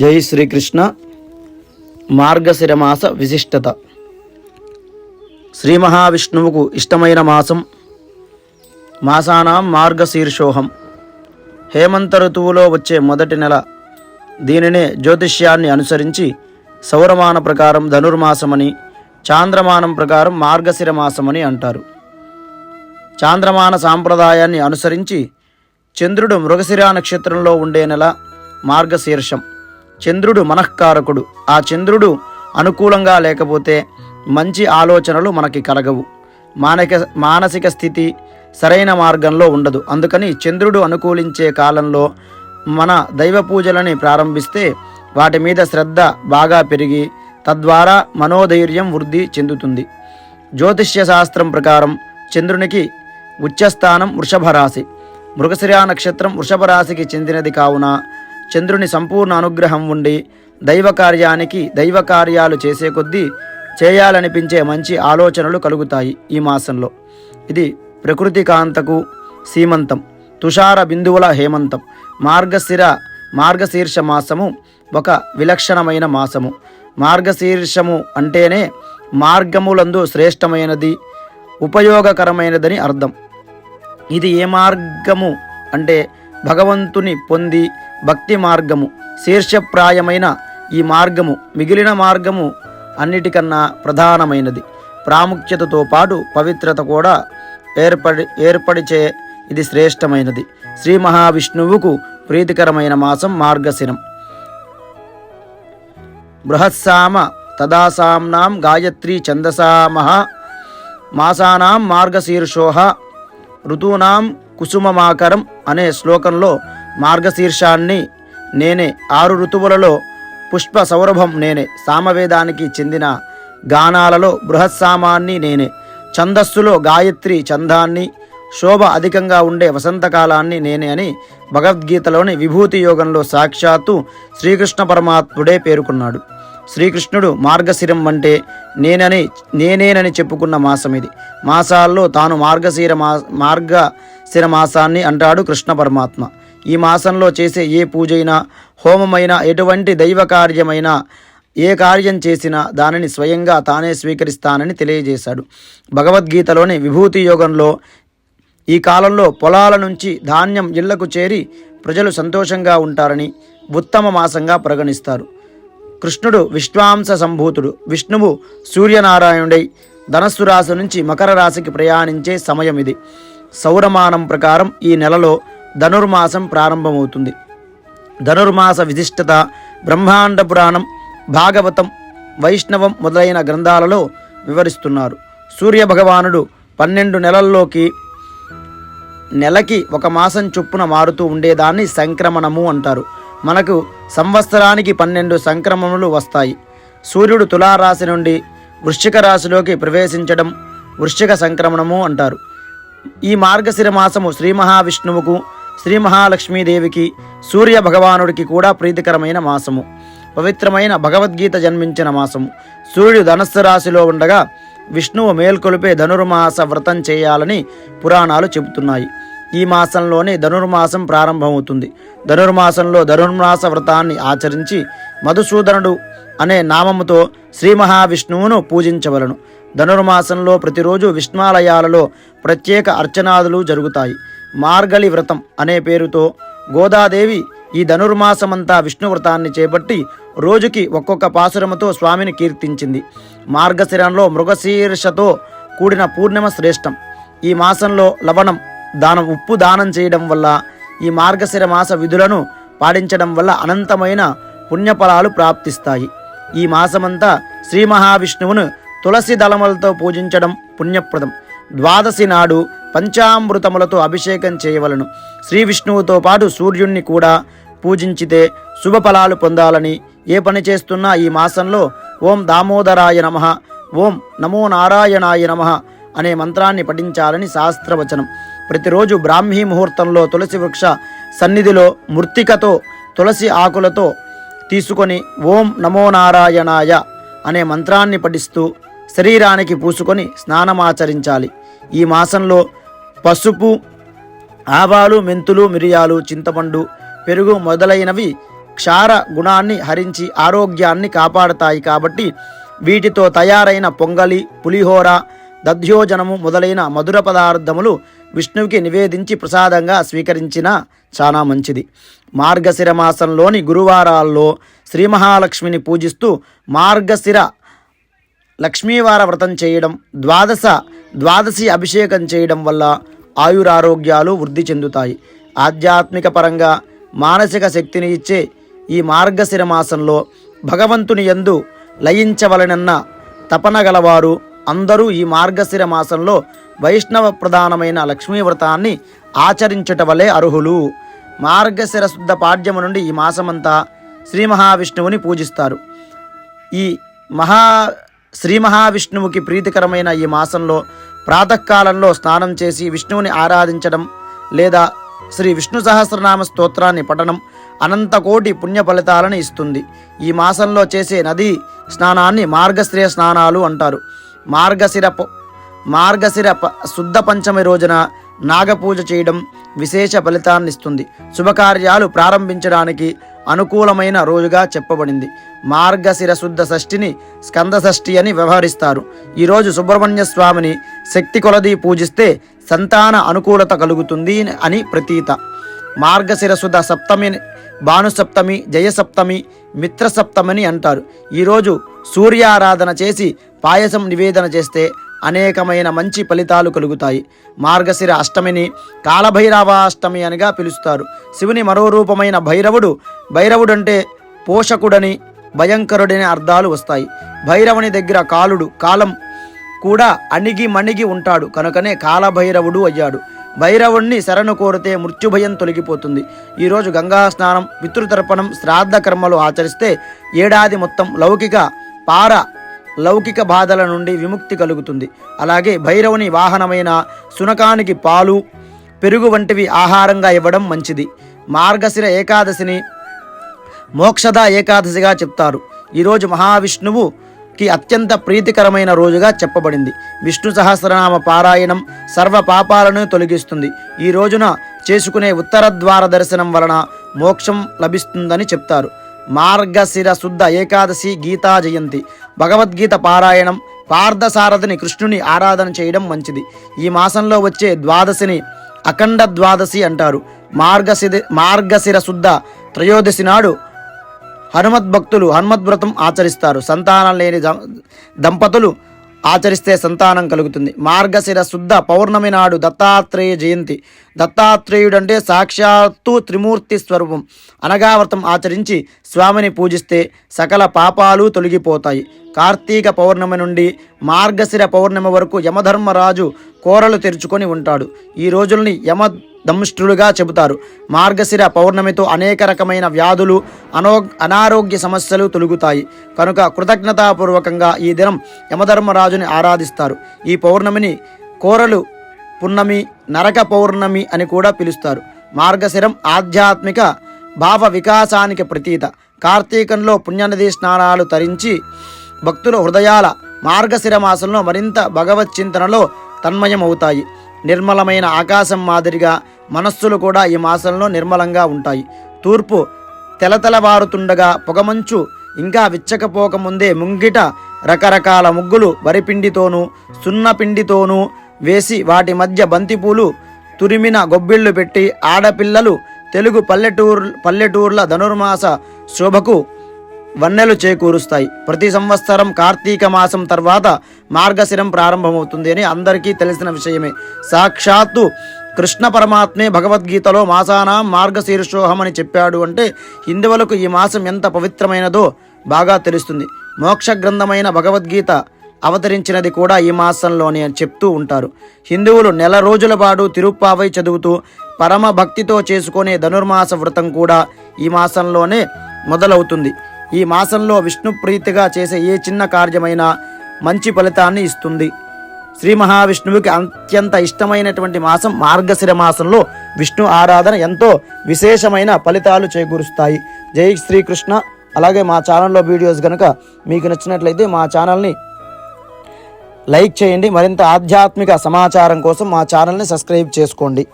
జై శ్రీకృష్ణ. మార్గశిర మాస విశిష్టత. శ్రీ మహావిష్ణువుకు ఇష్టమైన మాసం. మాసానాం మార్గశీర్షోహం. హేమంత ఋతువులో వచ్చే మొదటి నెల. దీనినే జ్యోతిష్యాన్ని అనుసరించి సౌరమాన ప్రకారం ధనుర్మాసమని, చాంద్రమానం ప్రకారం మార్గశిర మాసమని అంటారు. చాంద్రమాన సాంప్రదాయాన్ని అనుసరించి చంద్రుడు మృగశిర నక్షత్రంలో ఉండే నెల మార్గశీర్షం. చంద్రుడు మనఃకారకుడు. ఆ చంద్రుడు అనుకూలంగా లేకపోతే మంచి ఆలోచనలు మనకి కలగవు. మానసిక స్థితి సరైన మార్గంలో ఉండదు. అందుకని చంద్రుడు అనుకూలించే కాలంలో మన దైవ పూజలని ప్రారంభిస్తే వాటి మీద శ్రద్ధ బాగా పెరిగి తద్వారా మనోధైర్యం వృద్ధి చెందుతుంది. జ్యోతిష్య శాస్త్రం ప్రకారం చంద్రునికి ఉచ్చస్థానం వృషభ రాశి. మృగశిర నక్షత్రం వృషభ రాశికి చెందినది కావున చంద్రుని సంపూర్ణ అనుగ్రహం ఉండి దైవ కార్యాలు చేసే కొద్దీ చేయాలనిపించే మంచి ఆలోచనలు కలుగుతాయి. ఈ మాసంలో ఇది ప్రకృతి కాంతకు సీమంతం, తుషార బిందువుల హేమంతం. మార్గశీర్ష మాసము ఒక విలక్షణమైన మాసము. మార్గశీర్షము అంటేనే మార్గములందు శ్రేష్టమైనది, ఉపయోగకరమైనదని అర్థం. ఇది ఏ మార్గము అంటే భగవంతుని పొంది భక్తి మార్గము. శీర్షప్రాయమైన ఈ మార్గము మిగిలిన మార్గము అన్నిటికన్నా ప్రధానమైనది. ప్రాముఖ్యతతో పాటు పవిత్రత కూడా ఏర్పడిచే ఇది శ్రేష్టమైనది. శ్రీ మహావిష్ణువుకు ప్రీతికరమైన మాసం మార్గశిరం. బృహత్సామ తదాసాంనాం గాయత్రీ ఛందసామః మాసానాం మార్గశీర్షోః ఋతూనాం కుసుమమాకరం అనే శ్లోకంలో మార్గశీర్షాన్ని నేనే, 6 ఋతువులలో పుష్ప సౌరభం నేనే, సామవేదానికి చెందిన గానాలలో బృహత్సామాన్ని నేనే, ఛందస్సులో గాయత్రి ఛందాన్ని, శోభ అధికంగా ఉండే వసంతకాలాన్ని నేనే అని భగవద్గీతలోని విభూతి యోగంలో సాక్షాత్తు శ్రీకృష్ణ పరమాత్ముడే పేర్కొన్నాడు. శ్రీకృష్ణుడు మార్గశిరం అంటే నేనేనని చెప్పుకున్న మాసం ఇది. మాసాల్లో తాను మార్గశిర మాసాన్ని అంటాడు కృష్ణ పరమాత్మ. ఈ మాసంలో చేసే ఏ పూజైనా, హోమమైనా, ఎటువంటి దైవ కార్యమైనా, ఏ కార్యం చేసినా దానిని స్వయంగా తానే స్వీకరిస్తానని తెలియజేశాడు. భగవద్గీతలోని విభూతి యోగంలో ఈ కాలంలో పొలాల నుంచి ధాన్యం ఇళ్లకు చేరి ప్రజలు సంతోషంగా ఉంటారని ఉత్తమ మాసంగా పరిగణిస్తారు. కృష్ణుడు విశ్వాంశ సంభూతుడు. విష్ణువు సూర్యనారాయణుడై ధనస్సు రాశి నుంచి మకర రాశికి ప్రయాణించే సమయం ఇది. సౌరమానం ప్రకారం ఈ నెలలో ధనుర్మాసం ప్రారంభమవుతుంది. ధనుర్మాస విశిష్టత బ్రహ్మాండ పురాణం, భాగవతం, వైష్ణవం మొదలైన గ్రంథాలలో వివరిస్తున్నారు. సూర్య భగవానుడు 12 నెలకి ఒక మాసం చొప్పున మారుతూ ఉండేదాన్ని సంక్రమణము అంటారు. మనకు సంవత్సరానికి 12 సంక్రమణలు వస్తాయి. సూర్యుడు తులారాశి నుండి వృశ్చిక రాశిలోకి ప్రవేశించడం వృశ్చిక సంక్రమణము అంటారు. ఈ మార్గశిర మాసము శ్రీ మహావిష్ణువుకు, శ్రీ మహాలక్ష్మీదేవికి, సూర్య భగవానుడికి కూడా ప్రీతికరమైన మాసము. పవిత్రమైన భగవద్గీత జన్మించిన మాసము. సూర్యుడు ధనస్సు రాశిలో ఉండగా విష్ణువు మేల్కొలిపే ధనుర్మాస వ్రతం చేయాలని పురాణాలు చెబుతున్నాయి. ఈ మాసంలోనే ధనుర్మాసం ప్రారంభమవుతుంది. ధనుర్మాసంలో ధనుర్మాస వ్రతాన్ని ఆచరించి మధుసూదనుడు అనే నామముతో శ్రీ మహావిష్ణువును పూజించవలను. ధనుర్మాసంలో ప్రతిరోజు విష్ణాలయాలలో ప్రత్యేక అర్చనాదులు జరుగుతాయి. మార్గళి వ్రతం అనే పేరుతో గోదాదేవి ఈ ధనుర్మాసమంతా విష్ణు వ్రతాన్ని చేపట్టి రోజుకి ఒక్కొక్క పాసురముతో స్వామిని కీర్తించింది. మార్గశిరంలో మృగశీర్షతో కూడిన పూర్ణిమ శ్రేష్టం. ఈ మాసంలో లవణం ఉప్పు దానం చేయడం వల్ల, ఈ మార్గశిర మాస విధులను పాటించడం వల్ల అనంతమైన పుణ్యఫలాలు ప్రాప్తిస్తాయి. ఈ మాసమంతా శ్రీ మహావిష్ణువును తులసి దళములతో పూజించడం పుణ్యప్రదం. ద్వాదశి నాడు పంచామృతములతో అభిషేకం చేయవలను. శ్రీ విష్ణువుతో పాటు సూర్యుణ్ణి కూడా పూజించితే శుభఫలాలు పొందాలని, ఏ పని చేస్తున్నా ఈ మాసంలో ఓం దామోదరాయ నమః, ఓం నమో నారాయణాయ నమః అనే మంత్రాన్ని పఠించాలని శాస్త్రవచనం. ప్రతిరోజు బ్రాహ్మీ ముహూర్తంలో తులసి వృక్ష సన్నిధిలో మృత్తికతో తులసి ఆకులతో తీసుకొని ఓం నమో నారాయణాయ అనే మంత్రాన్ని పఠిస్తూ శరీరానికి పూసుకొని స్నానమాచరించాలి. ఈ మాసంలో పసుపు, ఆవాలు, మెంతులు, మిరియాలు, చింతపండు, పెరుగు మొదలైనవి క్షార గుణాన్ని హరించి ఆరోగ్యాన్ని కాపాడతాయి. కాబట్టి వీటితో తయారైన పొంగలి, పులిహోర, దధ్యోజనము మొదలైన మధుర పదార్థములు విష్ణువుకి నివేదించి ప్రసాదంగా స్వీకరించిన చాలా మంచిది. మార్గశిర మాసంలోని గురువారాల్లో శ్రీ మహాలక్ష్మిని పూజిస్తూ మార్గశిర లక్ష్మీవార వ్రతం చేయడం, ద్వాదశి అభిషేకం చేయడం వల్ల ఆయురారోగ్యాలు వృద్ధి చెందుతాయి. ఆధ్యాత్మిక పరంగా మానసిక శక్తిని ఇచ్చే ఈ మార్గశిర మాసంలో భగవంతుని యందు లయించవలనన్న తపన గలవారు అందరూ ఈ మార్గశిర మాసంలో వైష్ణవ ప్రధానమైన లక్ష్మీ వ్రతాన్ని ఆచరించుట వలె అర్హులు. మార్గశిర శుద్ధ పాడ్యము నుండి ఈ మాసమంతా శ్రీ మహావిష్ణువుని పూజిస్తారు. ఈ శ్రీ మహావిష్ణువుకి ప్రీతికరమైన ఈ మాసంలో ప్రాతకాలంలో స్నానం చేసి విష్ణువుని ఆరాధించడం లేదా శ్రీ విష్ణు సహస్రనామ స్తోత్రాన్ని పఠనం అనంతకోటి పుణ్య ఫలితాలను ఇస్తుంది. ఈ మాసంలో చేసే నదీ స్నానాన్ని మార్గశిర స్నానాలు అంటారు. మార్గశిర శుద్ధ పంచమి రోజున నాగపూజ చేయడం విశేష ఫలితాన్ని ఇస్తుంది. శుభకార్యాలు ప్రారంభించడానికి అనుకూలమైన రోజుగా చెప్పబడింది. మార్గశిర శుద్ధ షష్ఠిని స్కంద షష్ఠి అని వ్యవహరిస్తారు. ఈరోజు సుబ్రహ్మణ్య స్వామిని శక్తి కొలది పూజిస్తే సంతాన అనుకూలత కలుగుతుంది అని ప్రతీత. మార్గశిర శుద్ధ సప్తమి భానుసప్తమి, జయసప్తమి, మిత్రసప్తమిని అంటారు. ఈరోజు సూర్యారాధన చేసి పాయసం నివేదన చేస్తే అనేకమైన మంచి ఫలితాలు కలుగుతాయి. మార్గశిర అష్టమిని కాలభైరవాష్టమి అనిగా పిలుస్తారు. శివుని మరో రూపమైన భైరవుడంటే పోషకుడని, భయంకరుడని అర్థాలు వస్తాయి. భైరవుని దగ్గర కాలం కూడా మణిగి ఉంటాడు కనుకనే కాలభైరవుడు అయ్యాడు. భైరవుణ్ణి శరణు కోరితే మృత్యుభయం తొలగిపోతుంది. ఈరోజు గంగా స్నానం, పితృతర్పణం, శ్రాద్ధ కర్మలు ఆచరిస్తే ఏడాది మొత్తం లౌకిక బాధల నుండి విముక్తి కలుగుతుంది. అలాగే భైరవుని వాహనమైన శునకానికి పాలు, పెరుగు వంటివి ఆహారంగా ఇవ్వడం మంచిది. మార్గశిర ఏకాదశిని మోక్షద ఏకాదశిగా చెప్తారు. ఈరోజు మహావిష్ణువుకి అత్యంత ప్రీతికరమైన రోజుగా చెప్పబడింది. విష్ణు సహస్రనామ పారాయణం సర్వ పాపాలను తొలగిస్తుంది. ఈ రోజున చేసుకునే ఉత్తర ద్వార దర్శనం వలన మోక్షం లభిస్తుందని చెప్తారు. మార్గశిర శుద్ధ ఏకాదశి గీతా జయంతి, భగవద్గీత పారాయణం, పార్థసారథిని కృష్ణుని ఆరాధన చేయడం మంచిది. ఈ మాసంలో వచ్చే ద్వాదశిని అఖండ ద్వాదశి అంటారు. మార్గశిర శుద్ధ త్రయోదశి నాడు హనుమద్భక్తులు హనుమద్వ్రతం ఆచరిస్తారు. సంతానం లేని దంపతులు ఆచరిస్తే సంతానం కలుగుతుంది. మార్గశిర శుద్ధ పౌర్ణమి నాడు దత్తాత్రేయ జయంతి. దత్తాత్రేయుడంటే సాక్షాత్తు త్రిమూర్తి స్వరూపం. అనగా వ్రతం ఆచరించి స్వామిని పూజిస్తే సకల పాపాలు తొలగిపోతాయి. కార్తీక పౌర్ణమి నుండి మార్గశిర పౌర్ణమి వరకు యమధర్మరాజు కోరలు తెరుచుకొని ఉంటాడు. ఈ రోజుల్ని యమదంష్ట్రులుగా చెబుతారు. మార్గశిర పౌర్ణమితో అనేక రకమైన వ్యాధులు, అనారోగ్య సమస్యలు తొలగుతాయి. కనుక కృతజ్ఞతాపూర్వకంగా ఈ దినం యమధర్మరాజుని ఆరాధిస్తారు. ఈ పౌర్ణమిని కోరలు పున్నమి, నరక పౌర్ణమి అని కూడా పిలుస్తారు. మార్గశిరం ఆధ్యాత్మిక భావ వికాసానికి ప్రతీత. కార్తీకంలో పుణ్యనది స్నానాలు తరించి భక్తుల హృదయాల మార్గశిర మాసంలో మరింత భగవత్ చింతనలో తన్మయమవుతాయి. నిర్మలమైన ఆకాశం మాదిరిగా మనస్సులు కూడా ఈ మాసంలో నిర్మలంగా ఉంటాయి. తూర్పు తెలతెలవారుతుండగా పొగమంచు ఇంకా విచ్చకపోకముందే ముంగిట రకరకాల ముగ్గులు వరిపిండితోనూ సున్నపిండితోనూ వేసి వాటి మధ్య బంతిపూలు తురిమిన గొబ్బిళ్ళు పెట్టి ఆడపిల్లలు తెలుగు పల్లెటూర్ల ధనుర్మాస శోభకు వన్నెలు చేకూరుస్తాయి. ప్రతి సంవత్సరం కార్తీక మాసం తర్వాత మార్గశిరం ప్రారంభమవుతుంది అని అందరికీ తెలిసిన విషయమే. సాక్షాత్తు కృష్ణ పరమాత్మే భగవద్గీతలో మాసానాం మార్గశీర్షోహం అని చెప్పాడు. అంటే హిందువులకు ఈ మాసం ఎంత పవిత్రమైనదో బాగా తెలుస్తుంది. మోక్ష గ్రంథమైన భగవద్గీత అవతరించినది కూడా ఈ మాసంలోనే అని చెప్తూ ఉంటారు. హిందువులు నెల రోజుల పాటు తిరుప్పావై చదువుతూ పరమ భక్తితో చేసుకునే ధనుర్మాస వ్రతం కూడా ఈ మాసంలోనే మొదలవుతుంది. ఈ మాసంలో విష్ణు ప్రీతిగా చేసే ఏ చిన్న కార్యమైనా మంచి ఫలితాన్ని ఇస్తుంది. శ్రీ మహావిష్ణువుకి అత్యంత ఇష్టమైనటువంటి మాసం మార్గశిర మాసంలో విష్ణు ఆరాధన ఎంతో విశేషమైన ఫలితాలు చేకూరుస్తాయి. జై శ్రీకృష్ణ. అలాగే మా ఛానల్లో వీడియోస్ కనుక మీకు నచ్చినట్లయితే మా ఛానల్ని లైక్ చేయండి. మరింత ఆధ్యాత్మిక సమాచారం కోసం మా ఛానల్ని సబ్స్క్రైబ్ చేసుకోండి.